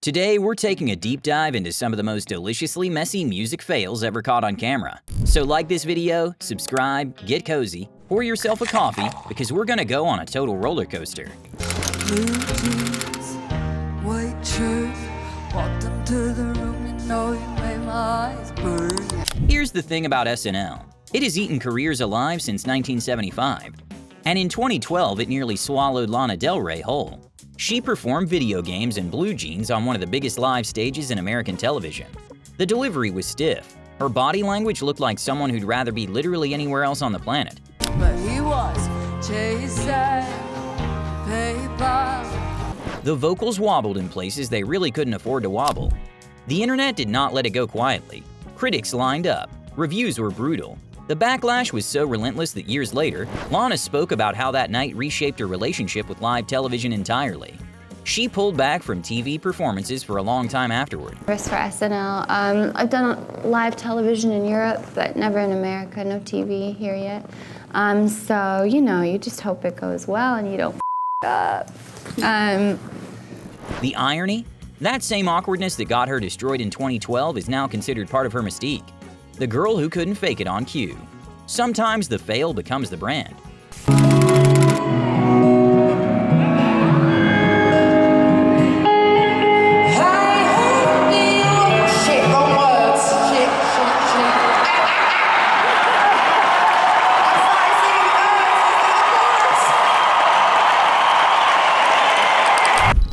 Today, we're taking a deep dive into some of the most deliciously messy music fails ever caught on camera. So like this video, subscribe, get cozy, pour yourself a coffee, because we're gonna go on a total roller coaster. Blue jeans, white shirt, walked into the room, you know you made my eyes burn. Here's the thing about SNL. It has eaten careers alive since 1975. And in 2012, it nearly swallowed Lana Del Rey whole. She performed video games in blue jeans on one of the biggest live stages in American television. The delivery was stiff. Her body language looked like someone who'd rather be literally anywhere else on the planet. But he was chasing paper. The vocals wobbled in places they really couldn't afford to wobble. The internet did not let it go quietly. Critics lined up. Reviews were brutal. The backlash was so relentless that years later, Lana spoke about how that night reshaped her relationship with live television entirely. She pulled back from TV performances for a long time afterward. First for SNL. I've done live television in Europe, but never in America, no TV here yet. So, you know, you just hope it goes well and you don't up. The irony? That same awkwardness that got her destroyed in 2012 is now considered part of her mystique. The girl who couldn't fake it on cue. Sometimes the fail becomes the brand.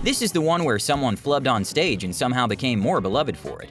This is the one where someone flubbed on stage and somehow became more beloved for it.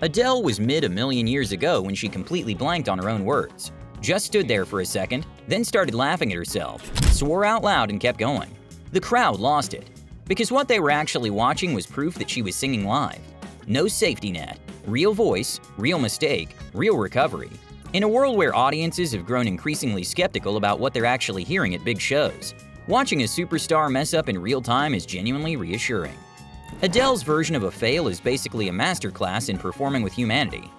Adele was mid a million years ago when she completely blanked on her own words. Just stood there for a second, then started laughing at herself, swore out loud and kept going. The crowd lost it, because what they were actually watching was proof that she was singing live. No safety net, real voice, real mistake, real recovery. In a world where audiences have grown increasingly skeptical about what they're actually hearing at big shows, watching a superstar mess up in real time is genuinely reassuring. Adele's version of a fail is basically a masterclass in performing with humanity.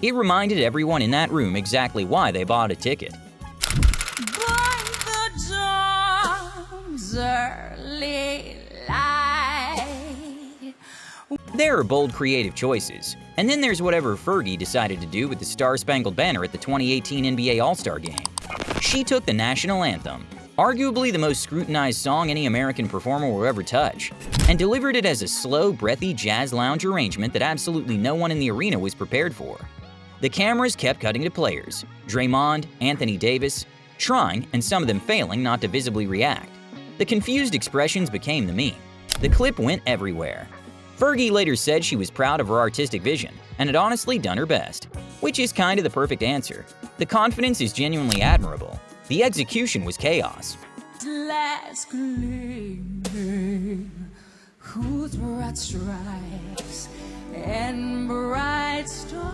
It reminded everyone in that room exactly why they bought a ticket. By the dawn's early light. There are bold creative choices, and then there's whatever Fergie decided to do with the Star-Spangled Banner at the 2018 NBA All-Star Game. She took the national anthem, arguably the most scrutinized song any American performer will ever touch, and delivered it as a slow, breathy jazz lounge arrangement that absolutely no one in the arena was prepared for. The cameras kept cutting to players, Draymond, Anthony Davis, trying, and some of them failing, not to visibly react. The confused expressions became the meme. The clip went everywhere. Fergie later said she was proud of her artistic vision, and had honestly done her best, which is kind of the perfect answer. The confidence is genuinely admirable. The execution was chaos. Last gleaming, whose broad stripes and bright stars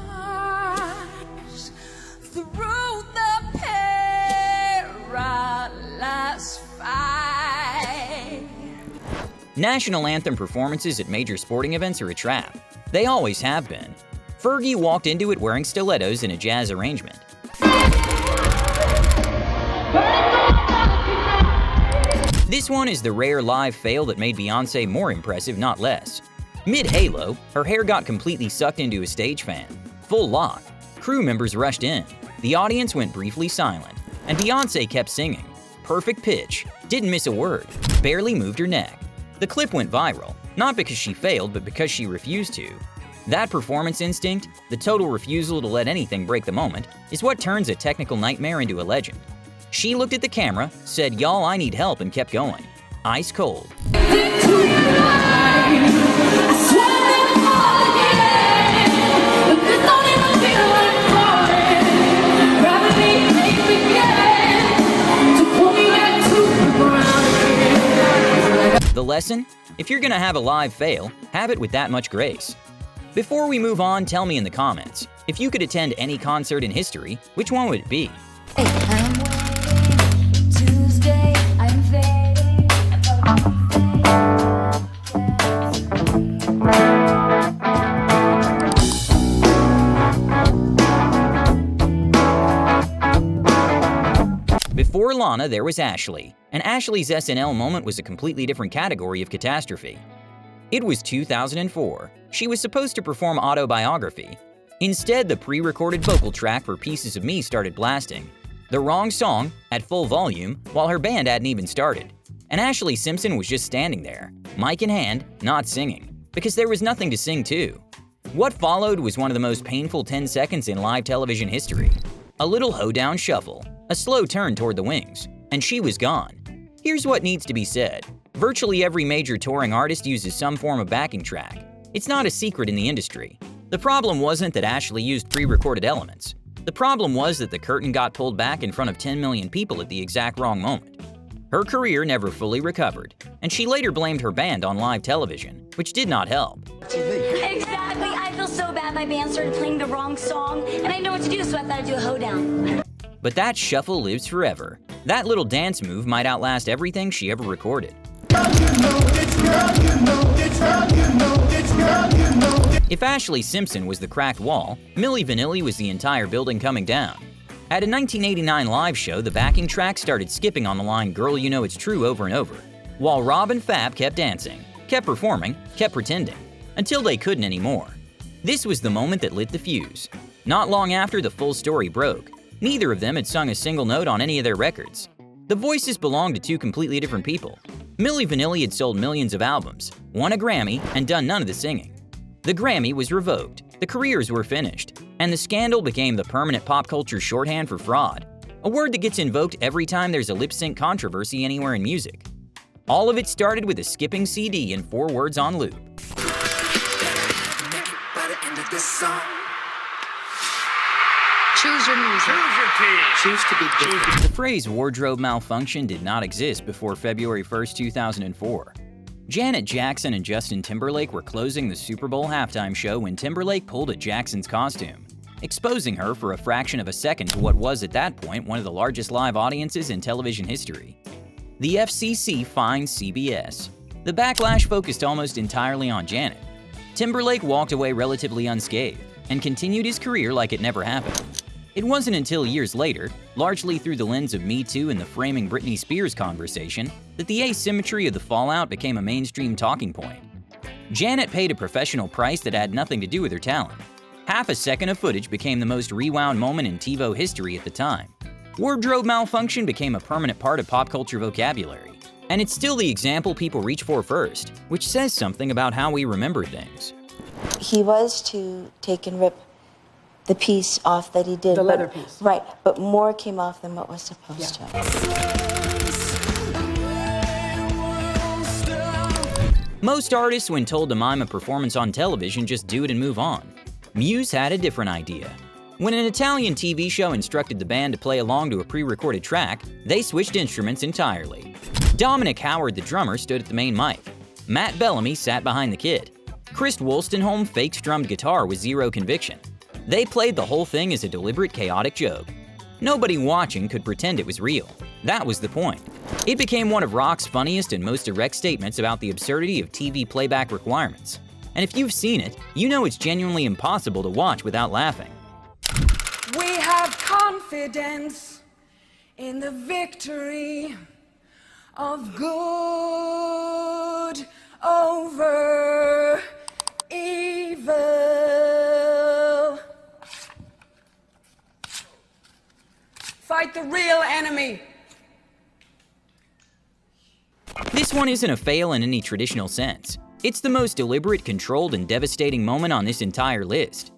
through the perilous fight. National anthem performances at major sporting events are a trap. They always have been. Fergie walked into it wearing stilettos in a jazz arrangement. This one is the rare live fail that made Beyoncé more impressive, not less. Mid-halo, her hair got completely sucked into a stage fan. Full lock. Crew members rushed in. The audience went briefly silent. And Beyoncé kept singing. Perfect pitch. Didn't miss a word. Barely moved her neck. The clip went viral, not because she failed, but because she refused to. That performance instinct, the total refusal to let anything break the moment, is what turns a technical nightmare into a legend. She looked at the camera, said, "Y'all, I need help," and kept going. Ice cold. The lesson? If you're gonna have a live fail, have it with that much grace. Before we move on, tell me in the comments, if you could attend any concert in history, which one would it be? Tuesday, I'm fading. Before Lana, there was Ashlee, and Ashlee's SNL moment was a completely different category of catastrophe. It was 2004. She was supposed to perform Autobiography. Instead, the pre-recorded vocal track for Pieces of Me started blasting. The wrong song, at full volume, while her band hadn't even started. And Ashlee Simpson was just standing there, mic in hand, not singing, because there was nothing to sing to. What followed was one of the most painful 10 seconds in live television history. A little hoedown shuffle, a slow turn toward the wings, and she was gone. Here's what needs to be said. Virtually every major touring artist uses some form of backing track. It's not a secret in the industry. The problem wasn't that Ashlee used pre-recorded elements. The problem was that the curtain got pulled back in front of 10 million people at the exact wrong moment. Her career never fully recovered, and she later blamed her band on live television, which did not help. Exactly, I feel so bad my band started playing the wrong song, and I didn't know what to do, so I thought I'd do a hoedown. But that shuffle lives forever. That little dance move might outlast everything she ever recorded. If Ashlee Simpson was the cracked wall, Milli Vanilli was the entire building coming down. At a 1989 live show, the backing track started skipping on the line "Girl, You Know It's True" over and over, while Rob and Fab kept dancing, kept performing, kept pretending, until they couldn't anymore. This was the moment that lit the fuse. Not long after, the full story broke. Neither of them had sung a single note on any of their records. The voices belonged to two completely different people. Milli Vanilli had sold millions of albums, won a Grammy, and done none of the singing. The Grammy was revoked, the careers were finished, and the scandal became the permanent pop culture shorthand for fraud, a word that gets invoked every time there's a lip-sync controversy anywhere in music. All of it started with a skipping CD and 4 words on loop. Choose your music. Choose your team. Choose to be different. The phrase wardrobe malfunction did not exist before February 1st, 2004. Janet Jackson and Justin Timberlake were closing the Super Bowl halftime show when Timberlake pulled at Jackson's costume, exposing her for a fraction of a second to what was at that point one of the largest live audiences in television history. The FCC fined CBS. The backlash focused almost entirely on Janet. Timberlake walked away relatively unscathed and continued his career like it never happened. It wasn't until years later, largely through the lens of Me Too and the framing Britney Spears conversation, that the asymmetry of the fallout became a mainstream talking point. Janet paid a professional price that had nothing to do with her talent. Half a second of footage became the most rewound moment in TiVo history at the time. Wardrobe malfunction became a permanent part of pop culture vocabulary. And it's still the example people reach for first, which says something about how we remember things. He was to take and rip the piece off that he did. The leather piece. Right, but more came off than what was supposed to. Most artists, when told to mime a performance on television, just do it and move on. Muse had a different idea. When an Italian TV show instructed the band to play along to a pre-recorded track, they switched instruments entirely. Dominic Howard, the drummer, stood at the main mic. Matt Bellamy sat behind the kit. Chris Wolstenholme fake-strummed guitar with zero conviction. They played the whole thing as a deliberate, chaotic joke. Nobody watching could pretend it was real. That was the point. It became one of rock's funniest and most direct statements about the absurdity of TV playback requirements. And if you've seen it, you know it's genuinely impossible to watch without laughing. We have confidence in the victory of good over evil. Fight the real enemy. This one isn't a fail in any traditional sense. It's the most deliberate, controlled, and devastating moment on this entire list.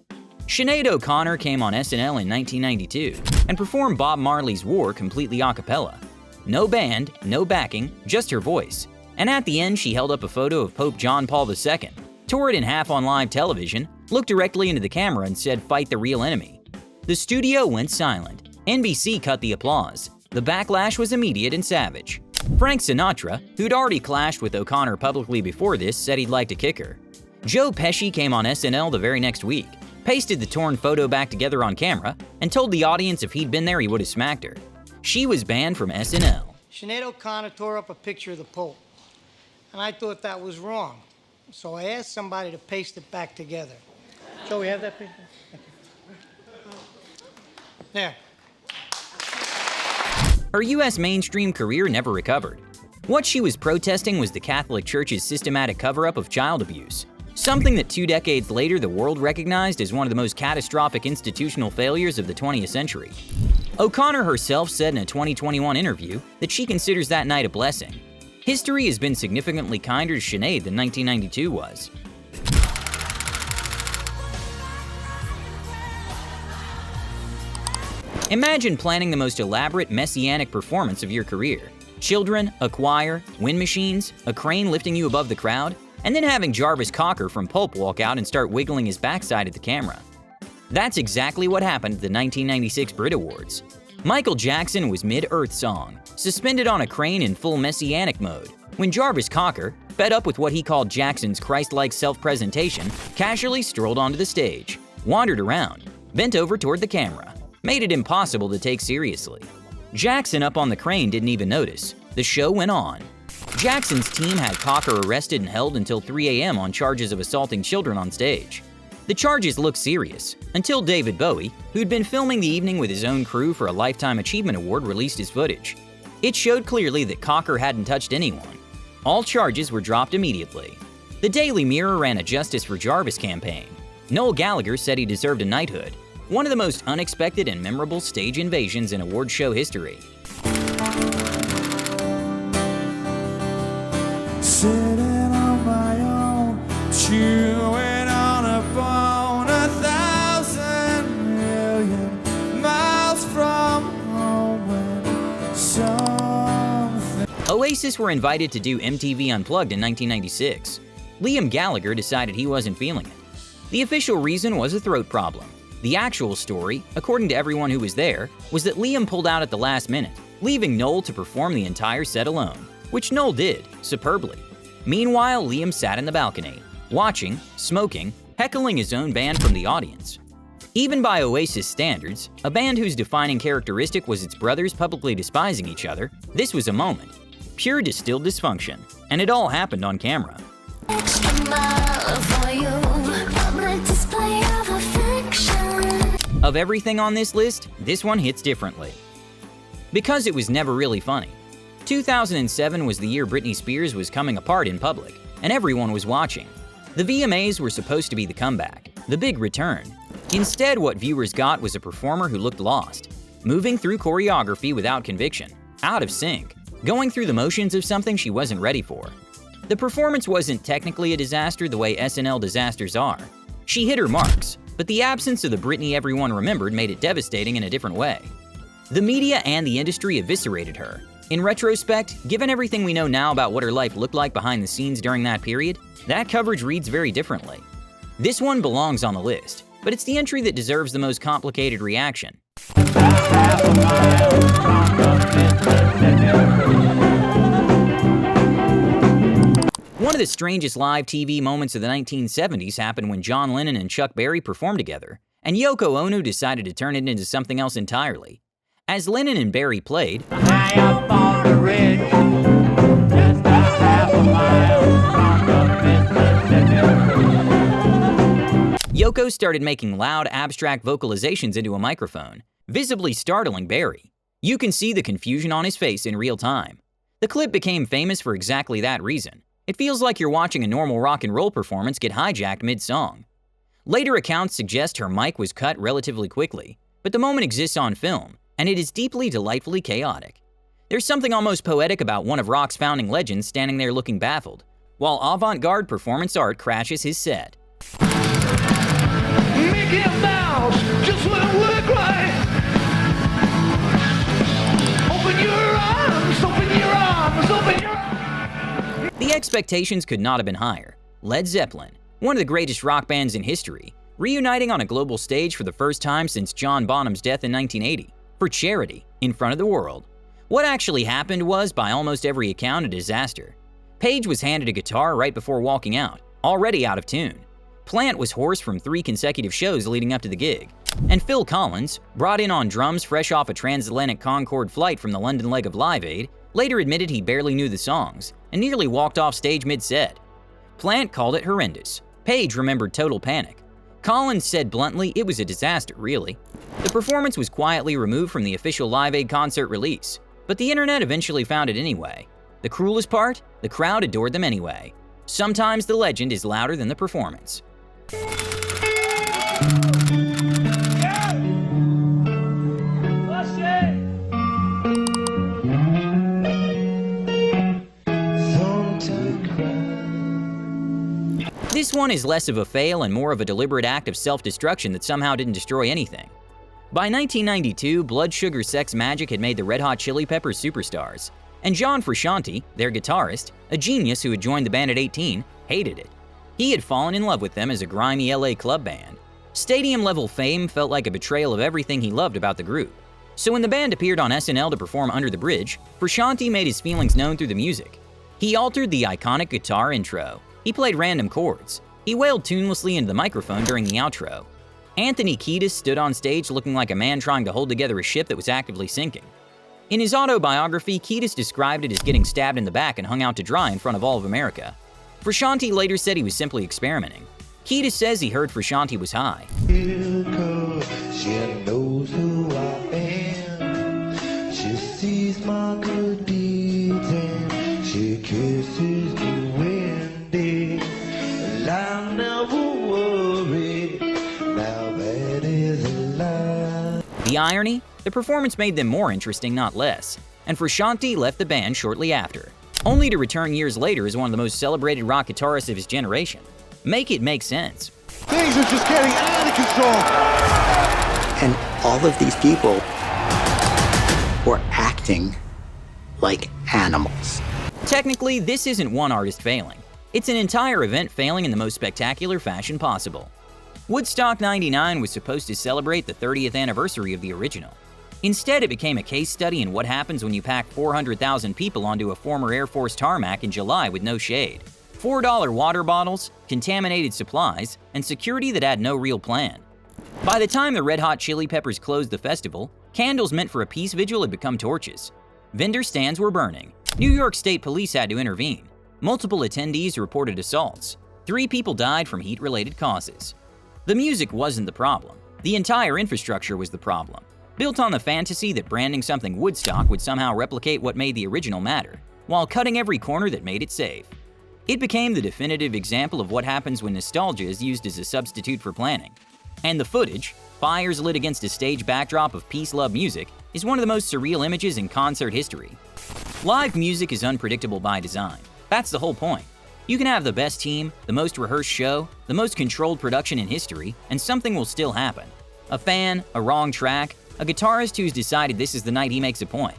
Sinéad O'Connor came on SNL in 1992 and performed Bob Marley's War completely a cappella. No band, no backing, just her voice. And at the end, she held up a photo of Pope John Paul II, tore it in half on live television, looked directly into the camera and said, "Fight the real enemy." The studio went silent. NBC cut the applause. The backlash was immediate and savage. Frank Sinatra, who'd already clashed with O'Connor publicly before this, said he'd like to kick her. Joe Pesci came on SNL the very next week, pasted the torn photo back together on camera, and told the audience if he'd been there he would have smacked her. She was banned from SNL. Sinead O'Connor tore up a picture of the Pope, and I thought that was wrong. So I asked somebody to paste it back together. Joe, we have that picture? There. Her US mainstream career never recovered. What she was protesting was the Catholic Church's systematic cover-up of child abuse, something that 2 decades later the world recognized as one of the most catastrophic institutional failures of the 20th century. O'Connor herself said in a 2021 interview that she considers that night a blessing. History has been significantly kinder to Sinead than 1992 was. Imagine planning the most elaborate messianic performance of your career. Children, a choir, wind machines, a crane lifting you above the crowd, and then having Jarvis Cocker from Pulp walk out and start wiggling his backside at the camera. That's exactly what happened at the 1996 Brit Awards. Michael Jackson was mid-Earth song, suspended on a crane in full messianic mode, when Jarvis Cocker, fed up with what he called Jackson's Christ-like self-presentation, casually strolled onto the stage, wandered around, bent over toward the camera, made it impossible to take seriously. Jackson up on the crane didn't even notice. The show went on. Jackson's team had Cocker arrested and held until 3 a.m. on charges of assaulting children on stage. The charges looked serious, until David Bowie, who'd been filming the evening with his own crew for a Lifetime Achievement Award, released his footage. It showed clearly that Cocker hadn't touched anyone. All charges were dropped immediately. The Daily Mirror ran a Justice for Jarvis campaign. Noel Gallagher said he deserved a knighthood, one of the most unexpected and memorable stage invasions in award show history. Sitting on my own, chewing on a bone, 1,000 million miles from home when something... Oasis were invited to do MTV Unplugged in 1996. Liam Gallagher decided he wasn't feeling it. The official reason was a throat problem. The actual story, according to everyone who was there, was that Liam pulled out at the last minute, leaving Noel to perform the entire set alone, which Noel did, superbly. Meanwhile, Liam sat in the balcony, watching, smoking, heckling his own band from the audience. Even by Oasis standards, a band whose defining characteristic was its brothers publicly despising each other, this was a moment. Pure distilled dysfunction, and it all happened on camera. Of everything on this list, this one hits differently. Because it was never really funny. 2007 was the year Britney Spears was coming apart in public, and everyone was watching. The VMAs were supposed to be the comeback, the big return. Instead, what viewers got was a performer who looked lost, moving through choreography without conviction, out of sync, going through the motions of something she wasn't ready for. The performance wasn't technically a disaster the way SNL disasters are. She hit her marks, but the absence of the Britney everyone remembered made it devastating in a different way. The media and the industry eviscerated her. In retrospect, given everything we know now about what her life looked like behind the scenes during that period, that coverage reads very differently. This one belongs on the list, but it's the entry that deserves the most complicated reaction. One of the strangest live TV moments of the 1970s happened when John Lennon and Chuck Berry performed together, and Yoko Ono decided to turn it into something else entirely. As Lennon and Berry played, high up on the ridge, just a half a mile from the Mississippi. Yoko started making loud, abstract vocalizations into a microphone, visibly startling Berry. You can see the confusion on his face in real time. The clip became famous for exactly that reason. It feels like you're watching a normal rock and roll performance get hijacked mid-song. Later accounts suggest her mic was cut relatively quickly, but the moment exists on film, and it is deeply, delightfully chaotic. There's something almost poetic about one of rock's founding legends standing there looking baffled, while avant-garde performance art crashes his set. Mickey Mouse just wouldn't work right. Open your arms, open your arms, open your arms. The expectations could not have been higher. Led Zeppelin, one of the greatest rock bands in history, reuniting on a global stage for the first time since John Bonham's death in 1980, for charity, in front of the world. What actually happened was, by almost every account, a disaster. Page was handed a guitar right before walking out, already out of tune. Plant was hoarse from 3 consecutive shows leading up to the gig. And Phil Collins, brought in on drums fresh off a transatlantic Concorde flight from the London leg of Live Aid, later admitted he barely knew the songs and nearly walked off stage mid-set. Plant called it horrendous. Page remembered total panic. Collins said bluntly it was a disaster, really. The performance was quietly removed from the official Live Aid concert release, but the internet eventually found it anyway. The cruelest part? The crowd adored them anyway. Sometimes the legend is louder than the performance. This one is less of a fail and more of a deliberate act of self-destruction that somehow didn't destroy anything. By 1992, Blood Sugar Sex Magik had made the Red Hot Chili Peppers superstars, and John Frusciante, their guitarist, a genius who had joined the band at 18, hated it. He had fallen in love with them as a grimy LA club band. Stadium-level fame felt like a betrayal of everything he loved about the group. So when the band appeared on SNL to perform Under the Bridge, Frusciante made his feelings known through the music. He altered the iconic guitar intro. He played random chords. He wailed tunelessly into the microphone during the outro. Anthony Kiedis stood on stage looking like a man trying to hold together a ship that was actively sinking. In his autobiography, Kiedis described it as getting stabbed in the back and hung out to dry in front of all of America. Frusciante later said he was simply experimenting. Kiedis says he heard Frusciante was high. She knows who I am. She sees my good deeds and she kisses me windy. I'll never worry. Now that is a lie. The irony? The performance made them more interesting, not less, and Frusciante left the band shortly after, only to return years later as one of the most celebrated rock guitarists of his generation. Make it make sense. Things are just getting out of control. And all of these people were acting like animals. Technically, this isn't one artist failing. It's an entire event failing in the most spectacular fashion possible. Woodstock 99 was supposed to celebrate the 30th anniversary of the original. Instead, it became a case study in what happens when you pack 400,000 people onto a former Air Force tarmac in July with no shade. $4 water bottles, contaminated supplies, and security that had no real plan. By the time the Red Hot Chili Peppers closed the festival, candles meant for a peace vigil had become torches. Vendor stands were burning. New York State Police had to intervene. Multiple attendees reported assaults. 3 people died from heat-related causes. The music wasn't the problem. The entire infrastructure was the problem, built on the fantasy that branding something Woodstock would somehow replicate what made the original matter, while cutting every corner that made it safe. It became the definitive example of what happens when nostalgia is used as a substitute for planning. And the footage, fires lit against a stage backdrop of peace-love music, is one of the most surreal images in concert history. Live music is unpredictable by design. That's the whole point. You can have the best team, the most rehearsed show, the most controlled production in history, and something will still happen. A fan, a wrong track, a guitarist who's decided this is the night he makes a point.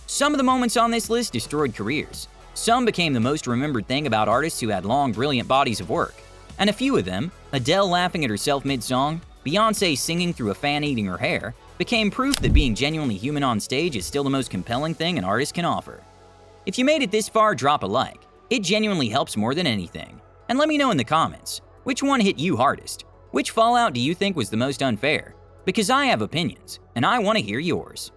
Some of the moments on this list destroyed careers. Some became the most remembered thing about artists who had long, brilliant bodies of work. And a few of them, Adele laughing at herself mid-song, Beyoncé singing through a fan eating her hair, became proof that being genuinely human on stage is still the most compelling thing an artist can offer. If you made it this far, drop a like. It genuinely helps more than anything. And let me know in the comments, which one hit you hardest? Which fallout do you think was the most unfair? Because I have opinions, and I want to hear yours.